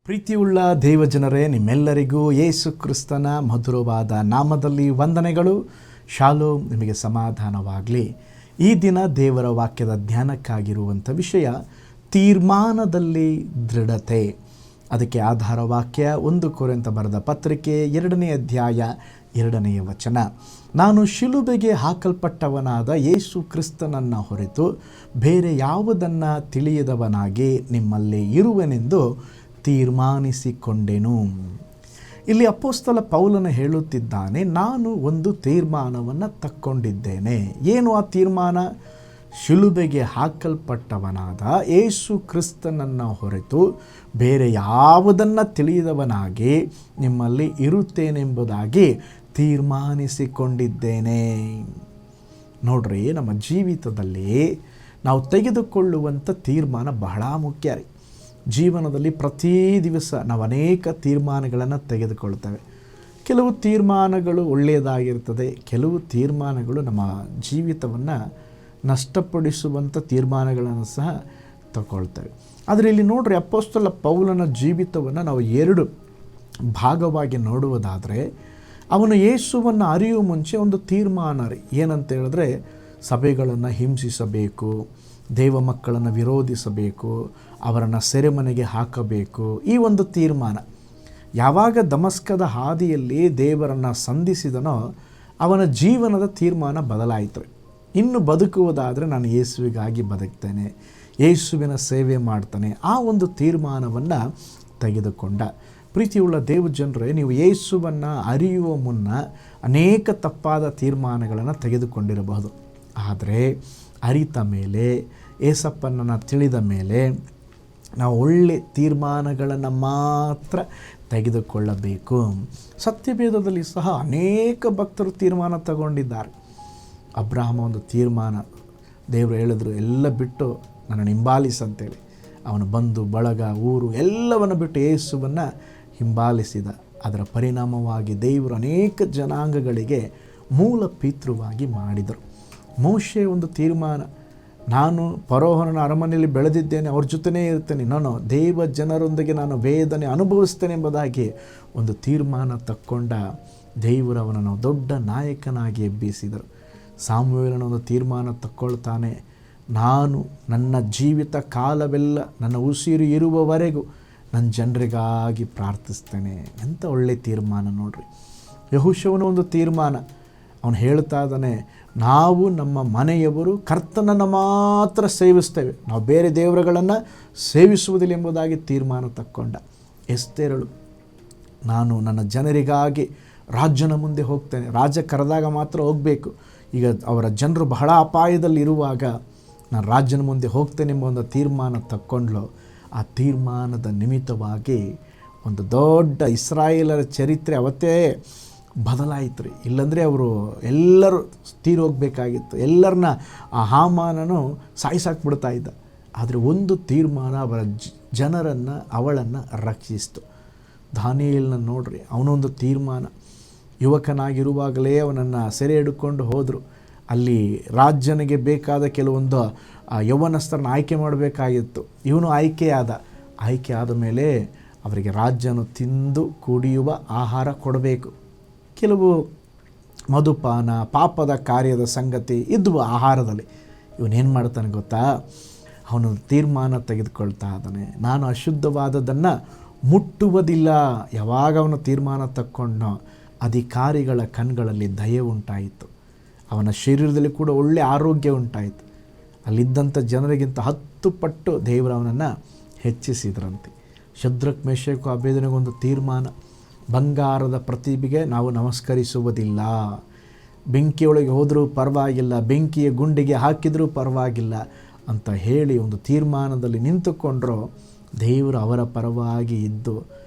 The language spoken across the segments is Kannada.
ಪ್ರೀತಿಯುಳ್ಳ ದೇವಜನರೇ, ನಿಮ್ಮೆಲ್ಲರಿಗೂ ಯೇಸು ಕ್ರಿಸ್ತನ ಮಧುರವಾದ ನಾಮದಲ್ಲಿ ವಂದನೆಗಳು. ಶಾಲೋಮ್, ನಿಮಗೆ ಸಮಾಧಾನವಾಗಲಿ. ಈ ದಿನ ದೇವರ ವಾಕ್ಯದ ಧ್ಯಾನಕ್ಕಾಗಿರುವಂಥ ವಿಷಯ ತೀರ್ಮಾನದಲ್ಲಿ ದೃಢತೆ. ಅದಕ್ಕೆ ಆಧಾರ ವಾಕ್ಯ 1 ಕೊರಿಂಥ ಬರೆದ ಪತ್ರಿಕೆ 2ನೇ ಅಧ್ಯಾಯ 2ನೇ ವಚನ. ನಾನು ಶಿಲುಬೆಗೆ ಹಾಕಲ್ಪಟ್ಟವನಾದ ಯೇಸು ಕ್ರಿಸ್ತನನ್ನು ಹೊರತು ಬೇರೆ ಯಾವುದನ್ನು ತಿಳಿಯದವನಾಗಿ ನಿಮ್ಮಲ್ಲಿ ಇರುವೆನೆಂದು ತೀರ್ಮಾನಿಸಿಕೊಂಡೆನು. ಇಲ್ಲಿ ಅಪೊಸ್ತಲ ಪೌಲನು ಹೇಳುತ್ತಿದ್ದಾನೆ, ನಾನು ಒಂದು ತೀರ್ಮಾನವನ್ನು ತಕ್ಕೊಂಡಿದ್ದೇನೆ. ಏನು ಆ ತೀರ್ಮಾನ? ಶಿಲುಬೆಗೆ ಹಾಕಲ್ಪಟ್ಟವನಾದ ಯೇಸು ಕ್ರಿಸ್ತನನ್ನು ಹೊರತು ಬೇರೆ ಯಾವುದನ್ನು ತಿಳಿಯದವನಾಗಿ ನಿಮ್ಮಲ್ಲಿ ಇರುತ್ತೇನೆಂಬುದಾಗಿ ತೀರ್ಮಾನಿಸಿಕೊಂಡಿದ್ದೇನೆ. ನೋಡ್ರಿ, ನಮ್ಮ ಜೀವಿತದಲ್ಲಿ ನಾವು ತೆಗೆದುಕೊಳ್ಳುವಂಥ ತೀರ್ಮಾನ ಬಹಳ ಮುಖ್ಯ ರೀ. ಜೀವನದಲ್ಲಿ ಪ್ರತಿ ದಿವಸ ನಾವು ಅನೇಕ ತೀರ್ಮಾನಗಳನ್ನು ತೆಗೆದುಕೊಳ್ತೇವೆ. ಕೆಲವು ತೀರ್ಮಾನಗಳು ಒಳ್ಳೆಯದಾಗಿರ್ತದೆ, ಕೆಲವು ತೀರ್ಮಾನಗಳು ನಮ್ಮ ಜೀವಿತವನ್ನು ನಷ್ಟಪಡಿಸುವಂಥ ತೀರ್ಮಾನಗಳನ್ನು ಸಹ ತಗೊಳ್ತೇವೆ. ಆದರೆ ಇಲ್ಲಿ ನೋಡ್ರಿ, ಅಪೊಸ್ತಲ ಪೌಲನ ಜೀವಿತವನ್ನು ನಾವು 2 ಭಾಗವಾಗಿ ನೋಡುವುದಾದರೆ, ಅವನು ಯೇಸುವನ್ನು ಅರಿಯುವ ಮುಂಚೆ ಒಂದು ತೀರ್ಮಾನ ರೀ. ಏನಂತ ಹೇಳಿದ್ರೆ, ಸಭೆಗಳನ್ನು ಹಿಂಸಿಸಬೇಕು, ದೇವ ಮಕ್ಕಳನ್ನು ವಿರೋಧಿಸಬೇಕು, ಅವರನ್ನು ಸೆರೆಮನೆಗೆ ಹಾಕಬೇಕು. ಈ ಒಂದು ತೀರ್ಮಾನ ಯಾವಾಗ ದಮಸ್ಕದ ಹಾದಿಯಲ್ಲಿ ದೇವರನ್ನು ಸಂಧಿಸಿದನೋ ಅವನ ಜೀವನದ ತೀರ್ಮಾನ ಬದಲಾಯಿತು. ಇನ್ನು ಬದುಕುವುದಾದರೆ ನಾನು ಯೇಸುವಿಗಾಗಿ ಬದುಕ್ತೇನೆ, ಯೇಸುವಿನ ಸೇವೆ ಮಾಡ್ತಾನೆ, ಆ ಒಂದು ತೀರ್ಮಾನವನ್ನು ತೆಗೆದುಕೊಂಡ. ಪ್ರೀತಿಯುಳ್ಳ ದೇವಜನರೇ, ನೀವು ಯೇಸುವನ್ನು ಅರಿಯುವ ಮುನ್ನ ಅನೇಕ ತಪ್ಪಾದ ತೀರ್ಮಾನಗಳನ್ನು ತೆಗೆದುಕೊಂಡಿರಬಹುದು. ಆದರೆ ಅರಿತ ಮೇಲೆ, ಏಸಪ್ಪನನ್ನು ತಿಳಿದ ಮೇಲೆ ನಾವು ಒಳ್ಳೆ ತೀರ್ಮಾನಗಳನ್ನು ಮಾತ್ರ ತೆಗೆದುಕೊಳ್ಳಬೇಕು. ಸತ್ಯವೇದದಲ್ಲಿ ಸಹ ಅನೇಕ ಭಕ್ತರು ತೀರ್ಮಾನ ತಗೊಂಡಿದ್ದಾರೆ. ಅಬ್ರಹಾಮ ಒಂದು ತೀರ್ಮಾನ, ದೇವರು ಹೇಳಿದ್ರು ಎಲ್ಲ ಬಿಟ್ಟು ನನ್ನನ್ನು ಹಿಂಬಾಲಿಸಂತೇಳಿ. ಅವನು ಬಂದು ಬಳಗ, ಊರು ಎಲ್ಲವನ್ನು ಬಿಟ್ಟು ಯೇಸುವನ್ನು ಹಿಂಬಾಲಿಸಿದ. ಅದರ ಪರಿಣಾಮವಾಗಿ ದೇವರು ಅನೇಕ ಜನಾಂಗಗಳಿಗೆ ಮೂಲ ಪಿತೃವಾಗಿ ಮಾಡಿದರು. ಮೋಶೆ ಒಂದು ತೀರ್ಮಾನ, ನಾನು ಫರೋಹನ ಅರಮನೆಯಲ್ಲಿ ಬೆಳೆದಿದ್ದೇನೆ, ಅವ್ರ ಜೊತೆನೇ ಇರ್ತೇನೆ, ನಾನು ದೇವ ಜನರೊಂದಿಗೆ ನಾನು ವೇದನೆ ಅನುಭವಿಸ್ತೇನೆ ಎಂಬುದಾಗಿ ಒಂದು ತೀರ್ಮಾನ ತಕ್ಕೊಂಡ. ದೇವರು ಅವನನ್ನು ದೊಡ್ಡ ನಾಯಕನಾಗಿ ಎಬ್ಬಿಸಿದರು. ಸಾಮುವೇಲನ ಒಂದು ತೀರ್ಮಾನ ತಕ್ಕೊಳ್ತಾನೆ, ನಾನು ನನ್ನ ಜೀವಿತ ಕಾಲವೆಲ್ಲ, ನನ್ನ ಉಸಿರು ಇರುವವರೆಗೂ ನನ್ನ ಜನರಿಗಾಗಿ ಪ್ರಾರ್ಥಿಸ್ತೇನೆ. ಎಂಥ ಒಳ್ಳೆಯ ತೀರ್ಮಾನ ನೋಡ್ರಿ. ಯೆಹೋಶುವನ ಒಂದು ತೀರ್ಮಾನ, ಅವನು ಹೇಳ್ತಾ ಇದ್ದಾನೆ, ನಾವು ನಮ್ಮ ಮನೆಯವರು ಕರ್ತನನ್ನು ಮಾತ್ರ ಸೇವಿಸ್ತೇವೆ, ನಾವು ಬೇರೆ ದೇವರುಗಳನ್ನು ಸೇವಿಸುವುದಿಲ್ಲ ಎಂಬುದಾಗಿ ತೀರ್ಮಾನ ತಕ್ಕೊಂಡ. ಎಸ್ತೇರಳು, ನಾನು ನನ್ನ ಜನರಿಗಾಗಿ ರಾಜನ ಮುಂದೆ ಹೋಗ್ತೇನೆ, ರಾಜ ಕರೆದಾಗ ಮಾತ್ರ ಹೋಗಬೇಕು, ಈಗ ಅವರ ಜನರು ಬಹಳ ಅಪಾಯದಲ್ಲಿರುವಾಗ ನಾನು ರಾಜನ ಮುಂದೆ ಹೋಗ್ತೇನೆ ಎಂಬ ಒಂದು ತೀರ್ಮಾನ ತಕ್ಕೊಂಡ್ಲು. ಆ ತೀರ್ಮಾನದ ನಿಮಿತ್ತವಾಗಿ ಒಂದು ದೊಡ್ಡ ಇಸ್ರಾಯೇಲರ ಚರಿತ್ರೆ ಅವತ್ತೇ ಬದಲಾಯಿತು ರೀ. ಇಲ್ಲಾಂದರೆ ಅವರು ಎಲ್ಲರೂ ತೀರೋಗಬೇಕಾಗಿತ್ತು, ಎಲ್ಲರನ್ನ ಆ ಹಾಮಾನನು ಸಾಯಿಸಾಕ್ಬಿಡ್ತಾ ಇದ್ದ. ಆದರೆ ಒಂದು ತೀರ್ಮಾನ ಅವರ ಜನರನ್ನು, ಅವಳನ್ನು ರಕ್ಷಿಸಿತು. ದಾನಿಯೇಲನ ನೋಡ್ರಿ, ಅವನೊಂದು ತೀರ್ಮಾನ, ಯುವಕನಾಗಿರುವಾಗಲೇ ಅವನನ್ನು ಸೆರೆ ಹಿಡ್ಕೊಂಡು ಹೋದರು. ಅಲ್ಲಿ ರಾಜನಿಗೆ ಬೇಕಾದ ಕೆಲವೊಂದು ಯೌವನಸ್ಥರನ್ನ ಆಯ್ಕೆ ಮಾಡಬೇಕಾಗಿತ್ತು. ಇವನು ಆಯ್ಕೆ ಆದ ಮೇಲೆ ಅವರಿಗೆ ರಾಜನು ತಿಂದು ಕುಡಿಯುವ ಆಹಾರ ಕೊಡಬೇಕು. ಕೆಲವು ಮಧುಪಾನ, ಪಾಪದ ಕಾರ್ಯದ ಸಂಗತಿ ಇದ್ವು ಆಹಾರದಲ್ಲಿ. ಇವನೇನು ಮಾಡ್ತಾನೆ ಗೊತ್ತಾ? ಅವನು ತೀರ್ಮಾನ ತೆಗೆದುಕೊಳ್ತಾ ಇದ್ದಾನೆ, ನಾನು ಅಶುದ್ಧವಾದದ್ದನ್ನು ಮುಟ್ಟುವುದಿಲ್ಲ. ಯಾವಾಗ ಅವನು ತೀರ್ಮಾನ ತಕ್ಕೊಂಡೋ ಅಧಿಕಾರಿಗಳ ಕಣ್ಗಳಲ್ಲಿ ದಯೆ ಉಂಟಾಯಿತು, ಅವನ ಶರೀರದಲ್ಲಿ ಕೂಡ ಒಳ್ಳೆಯ ಆರೋಗ್ಯ ಉಂಟಾಯಿತು. ಅಲ್ಲಿದ್ದಂಥ ಜನರಿಗಿಂತ 10 ಪಟ್ಟು ದೇವರು ಅವನನ್ನು ಹೆಚ್ಚಿಸಿದ್ರಂತೆ. ಶದ್ರಕ್, ಮೇಷಕ್, ಅಬೇದನಿಗೊಂದು ತೀರ್ಮಾನ, ಬಂಗಾರದ ಪ್ರತಿಭೆಗೆ ನಾವು ನಮಸ್ಕರಿಸುವುದಿಲ್ಲ, ಬೆಂಕಿಯೊಳಗೆ ಹೋದರೂ ಪರವಾಗಿಲ್ಲ, ಬೆಂಕಿಯ ಗುಂಡಿಗೆ ಹಾಕಿದರೂ ಪರವಾಗಿಲ್ಲ ಅಂತ ಹೇಳಿ ಒಂದು ತೀರ್ಮಾನದಲ್ಲಿ ನಿಂತುಕೊಂಡ್ರು. ದೇವರು ಅವರ ಪರವಾಗಿ ಇದ್ದು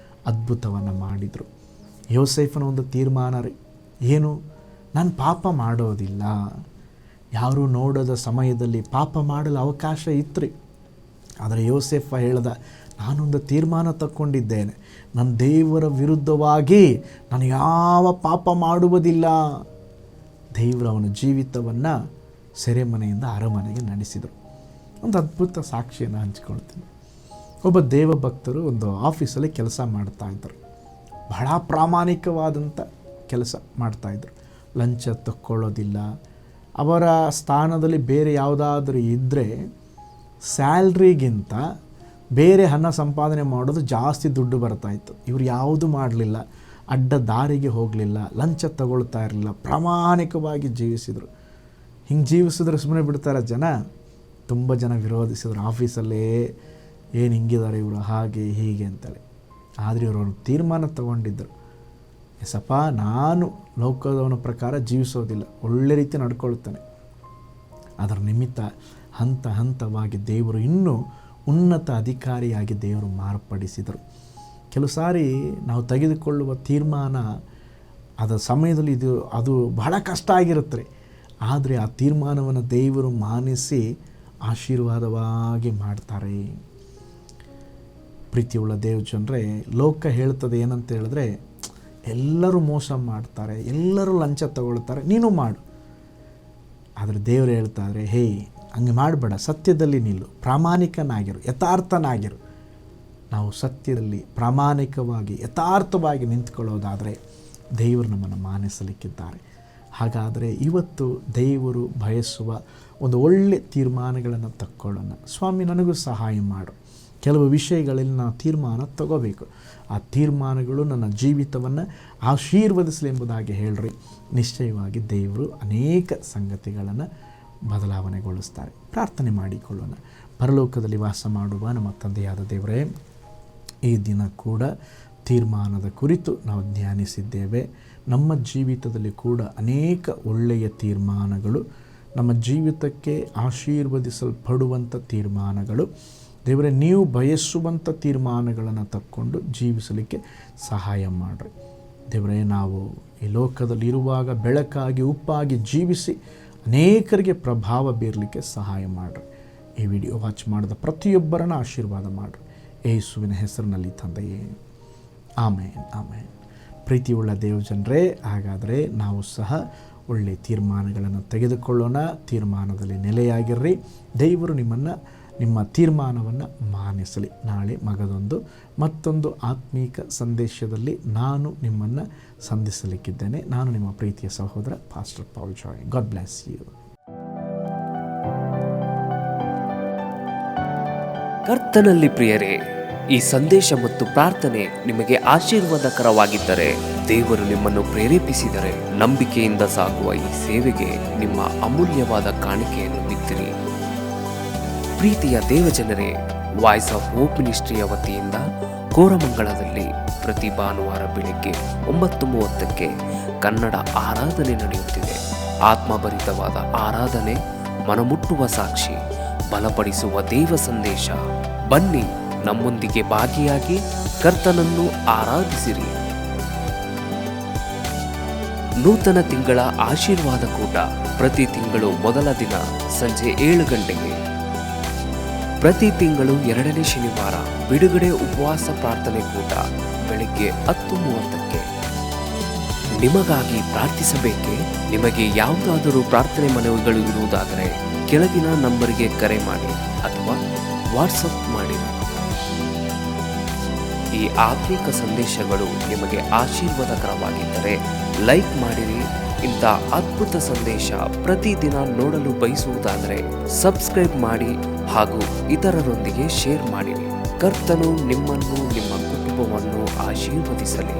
ಅದ್ಭುತವನ್ನು ಮಾಡಿದರು. ಯೋಸೇಫನ ಒಂದು ತೀರ್ಮಾನ ರೀ, ಏನು? ನಾನು ಪಾಪ ಮಾಡೋದಿಲ್ಲ. ಯಾರೂ ನೋಡದ ಸಮಯದಲ್ಲಿ ಪಾಪ ಮಾಡಲು ಅವಕಾಶ ಇತ್ತು ರೀ. ಆದರೆ ಯೋಸೇಫ ಹೇಳ್ದ, ನಾನೊಂದು ತೀರ್ಮಾನ ತಕ್ಕೊಂಡಿದ್ದೇನೆ, ನನ್ನ ದೇವರ ವಿರುದ್ಧವಾಗಿ ನಾನು ಯಾವ ಪಾಪ ಮಾಡುವುದಿಲ್ಲ. ದೇವರು ಅವನ ಜೀವಿತವನ್ನು ಸೆರೆಮನೆಯಿಂದ ಅರಮನೆಗೆ ನಡೆಸಿದರು. ಒಂದು ಅದ್ಭುತ ಸಾಕ್ಷಿಯನ್ನು ಹಂಚಿಕೊಳ್ತೀನಿ. ಒಬ್ಬ ದೇವಭಕ್ತರು ಒಂದು ಆಫೀಸಲ್ಲಿ ಕೆಲಸ ಮಾಡ್ತಾಯಿದ್ರು. ಬಹಳ ಪ್ರಾಮಾಣಿಕವಾದಂಥ ಕೆಲಸ ಮಾಡ್ತಾಯಿದ್ರು. ಲಂಚ ತಕ್ಕೊಳ್ಳೋದಿಲ್ಲ. ಅವರ ಸ್ಥಾನದಲ್ಲಿ ಬೇರೆ ಯಾವುದಾದ್ರೂ ಇದ್ದರೆ ಸ್ಯಾಲ್ರಿಗಿಂತ ಬೇರೆ ಹಣ ಸಂಪಾದನೆ ಮಾಡೋದು ಜಾಸ್ತಿ ದುಡ್ಡು ಬರ್ತಾಯಿತ್ತು. ಇವರು ಯಾವುದೂ ಮಾಡಲಿಲ್ಲ, ಅಡ್ಡ ದಾರಿಗೆ ಹೋಗಲಿಲ್ಲ, ಲಂಚ ತಗೊಳ್ತಾ ಇರಲಿಲ್ಲ, ಪ್ರಾಮಾಣಿಕವಾಗಿ ಜೀವಿಸಿದರು. ಹಿಂಗೆ ಜೀವಿಸಿದ್ರೆ ಸುಮ್ಮನೆ ಬಿಡ್ತಾರೆ ಜನ? ತುಂಬ ಜನ ವಿರೋಧಿಸಿದ್ರು. ಆಫೀಸಲ್ಲೇ ಏನು ಹಿಂಗಿದ್ದಾರೆ ಇವರು, ಹಾಗೆ ಹೀಗೆ ಅಂತೇಳಿ. ಆದರೆ ಇವರು ಒಂದು ತೀರ್ಮಾನ ತಗೊಂಡಿದ್ದರು, ಎಸಪ್ಪ ನಾನು ಲೋಕದವನ ಪ್ರಕಾರ ಜೀವಿಸೋದಿಲ್ಲ, ಒಳ್ಳೆ ರೀತಿ ನಡ್ಕೊಳ್ತಾನೆ. ಅದರ ನಿಮಿತ್ತ ಹಂತ ಹಂತವಾಗಿ ದೇವರು ಇನ್ನೂ ಉನ್ನತ ಅಧಿಕಾರಿಯಾಗಿ ದೇವರು ಮಾರ್ಪಡಿಸಿದರು. ಕೆಲವು ಸಾರಿ ನಾವು ತೆಗೆದುಕೊಳ್ಳುವ ತೀರ್ಮಾನ ಅದರ ಸಮಯದಲ್ಲಿ ಅದು ಬಹಳ ಕಷ್ಟ ಆಗಿರುತ್ತೆ. ಆದರೆ ಆ ತೀರ್ಮಾನವನ್ನು ದೇವರು ಮಾನಿಸಿ ಆಶೀರ್ವಾದವಾಗಿ ಮಾಡ್ತಾರೆ. ಪ್ರೀತಿಯುಳ್ಳ ದೇವ ಜನರೇ, ಲೋಕ ಹೇಳ್ತದೆ ಏನಂತ ಹೇಳಿದ್ರೆ, ಎಲ್ಲರೂ ಮೋಸ ಮಾಡ್ತಾರೆ, ಎಲ್ಲರೂ ಲಂಚ ತಗೊಳ್ತಾರೆ, ನೀನು ಮಾಡು. ಆದರೆ ದೇವರು ಹೇಳ್ತಾರೆ, ಹೇ ಹಂಗೆ ಮಾಡಬೇಡ, ಸತ್ಯದಲ್ಲಿ ನಿಲ್ಲು, ಪ್ರಾಮಾಣಿಕನಾಗಿರು, ಯಥಾರ್ಥನಾಗಿರು. ನಾವು ಸತ್ಯದಲ್ಲಿ ಪ್ರಾಮಾಣಿಕವಾಗಿ ಯಥಾರ್ಥವಾಗಿ ನಿಂತ್ಕೊಳ್ಳೋದಾದರೆ ದೇವರು ನಮ್ಮನ್ನು ಮಾನಿಸಲಿಕ್ಕಿದ್ದಾರೆ. ಹಾಗಾದರೆ ಇವತ್ತು ದೇವರು ಬಯಸುವ ಒಂದು ಒಳ್ಳೆಯ ತೀರ್ಮಾನಗಳನ್ನು ತಕ್ಕೊಳ್ಳೋಣ. ಸ್ವಾಮಿ, ನನಗೂ ಸಹಾಯ ಮಾಡು. ಕೆಲವು ವಿಷಯಗಳಲ್ಲಿ ನಾನು ತೀರ್ಮಾನ ತಗೋಬೇಕು. ಆ ತೀರ್ಮಾನಗಳು ನನ್ನ ಜೀವಿತವನ್ನು ಆಶೀರ್ವದಿಸಲಿ ಎಂಬುದಾಗಿ ಹೇಳ್ರಿ. ನಿಶ್ಚಯವಾಗಿ ದೇವರು ಅನೇಕ ಸಂಗತಿಗಳನ್ನು ಬದಲಾವಣೆಗೊಳಿಸ್ತಾರೆ. ಪ್ರಾರ್ಥನೆ ಮಾಡಿಕೊಳ್ಳೋಣ. ಪರಲೋಕದಲ್ಲಿ ವಾಸ ಮಾಡುವ ನಮ್ಮ ತಂದೆಯಾದ ದೇವರೇ, ಈ ದಿನ ಕೂಡ ತೀರ್ಮಾನದ ಕುರಿತು ನಾವು ಧ್ಯಾನಿಸಿದ್ದೇವೆ. ನಮ್ಮ ಜೀವಿತದಲ್ಲಿ ಕೂಡ ಅನೇಕ ಒಳ್ಳೆಯ ತೀರ್ಮಾನಗಳು, ನಮ್ಮ ಜೀವಿತಕ್ಕೆ ಆಶೀರ್ವದಿಸಲ್ಪಡುವಂಥ ತೀರ್ಮಾನಗಳು, ದೇವರೇ ನೀವು ಬಯಸುವಂಥ ತೀರ್ಮಾನಗಳನ್ನು ತಕ್ಕೊಂಡು ಜೀವಿಸಲಿಕ್ಕೆ ಸಹಾಯ ಮಾಡಿರಿ. ದೇವರೇ, ನಾವು ಈ ಲೋಕದಲ್ಲಿ ಇರುವಾಗ ಬೆಳಕಾಗಿ ಉಪ್ಪಾಗಿ ಜೀವಿಸಿ ಅನೇಕರಿಗೆ ಪ್ರಭಾವ ಬೀರಲಿಕ್ಕೆ ಸಹಾಯ ಮಾಡಿರಿ. ಈ ವಿಡಿಯೋ ವಾಚ್ ಮಾಡಿದ ಪ್ರತಿಯೊಬ್ಬರನ್ನ ಆಶೀರ್ವಾದ ಮಾಡಿರಿ. ಯೇಸುವಿನ ಹೆಸರಿನಲ್ಲಿ ತಂದೆಯೇ, ಆಮೇನ್ ಆಮೇನ್. ಪ್ರೀತಿಯುಳ್ಳ ದೇವಜನರೇ, ಹಾಗಾದರೆ ನಾವು ಸಹ ಒಳ್ಳೆಯ ತೀರ್ಮಾನಗಳನ್ನು ತೆಗೆದುಕೊಳ್ಳೋಣ. ತೀರ್ಮಾನದಲ್ಲಿ ನೆಲೆಯಾಗಿರ್ರಿ. ದೇವರು ನಿಮ್ಮ ತೀರ್ಮಾನವನ್ನು ಮಾನಿಸಲಿ. ನಾಳೆ ಮತ್ತೊಂದು ಆತ್ಮೀಕ ಸಂದೇಶದಲ್ಲಿ ನಾನು ನಿಮ್ಮನ್ನು ಸಂಧಿಸಲಿಕ್ಕಿದ್ದೇನೆ. ನಾನು ನಿಮ್ಮ ಪ್ರೀತಿಯ ಸಹೋದರ pastor Paul Joy. God bless you. ಕರ್ತನಲ್ಲಿ ಪ್ರಿಯರೇ, ಈ ಸಂದೇಶ ಮತ್ತು ಪ್ರಾರ್ಥನೆ ನಿಮಗೆ ಆಶೀರ್ವಾದಕರವಾಗಿದ್ದರೆ, ದೇವರು ನಿಮ್ಮನ್ನು ಪ್ರೇರೇಪಿಸಿದರೆ, ನಂಬಿಕೆಯಿಂದ ಸಾಗುವ ಈ ಸೇವೆಗೆ ನಿಮ್ಮ ಅಮೂಲ್ಯವಾದ ಕಾಣಿಕೆಯನ್ನು ಬಿತ್ತಿರಿ. ಪ್ರೀತಿಯ ದೇವಜನರೇ, ವಾಯ್ಸ್ ಆಫ್ ಹೋಪ್ ಮಿನಿಸ್ಟ್ರಿಯ ವತಿಯಿಂದ ಕೋರಮಂಗಲದಲ್ಲಿ ಪ್ರತಿ ಭಾನುವಾರ ಬೆಳಗ್ಗೆ 9:30ಕ್ಕೆ ಕನ್ನಡ ಆರಾಧನೆ ನಡೆಯುತ್ತಿದೆ. ಆತ್ಮಭರಿತವಾದ ಆರಾಧನೆ, ಮನಮುಟ್ಟುವ ಸಾಕ್ಷಿ, ಬಲಪಡಿಸುವ ದೇವ ಸಂದೇಶ. ಬನ್ನಿ, ನಮ್ಮೊಂದಿಗೆ ಭಾಗಿಯಾಗಿ ಕರ್ತನನ್ನು ಆರಾಧಿಸಿರಿ. ನೂತನ ತಿಂಗಳ ಆಶೀರ್ವಾದ ಕೂಟ ಪ್ರತಿ ತಿಂಗಳು ಮೊದಲ ದಿನ ಸಂಜೆ 7 ಗಂಟೆಗೆ. ಪ್ರತಿ ತಿಂಗಳು 2ನೇ ಶನಿವಾರ ಬಿಡುಗಡೆ ಉಪವಾಸ ಪ್ರಾರ್ಥನೆ ಕೂಟ ಬೆಳಿಗ್ಗೆ 10:30ಕ್ಕೆ. ನಿಮಗಾಗಿ ಪ್ರಾರ್ಥಿಸಬೇಕೆ? ನಿಮಗೆ ಯಾವುದಾದರೂ ಪ್ರಾರ್ಥನೆ ಮನವಿಗಳು ಇರುವುದಾದರೆ ಕೆಳಗಿನ ನಂಬರಿಗೆ ಕರೆ ಮಾಡಿ ಅಥವಾ ವಾಟ್ಸಪ್ ಮಾಡಿರಿ. ಈ ಆತ್ಮಿಕ ಸಂದೇಶಗಳು ನಿಮಗೆ ಆಶೀರ್ವಾದಕರವಾಗಿದ್ದರೆ ಲೈಕ್ ಮಾಡಿರಿ. ಇಂಥ ಅದ್ಭುತ ಸಂದೇಶ ಪ್ರತಿದಿನ ನೋಡಲು ಬಯಸುವುದಾದರೆ ಸಬ್ಸ್ಕ್ರೈಬ್ ಮಾಡಿ ಹಾಗೂ ಇತರರೊಂದಿಗೆ ಶೇರ್ ಮಾಡಿರಿ. ಕರ್ತನು ನಿಮ್ಮನ್ನು, ನಿಮ್ಮ ಕುಟುಂಬವನ್ನು ಆಶೀರ್ವದಿಸಲಿ.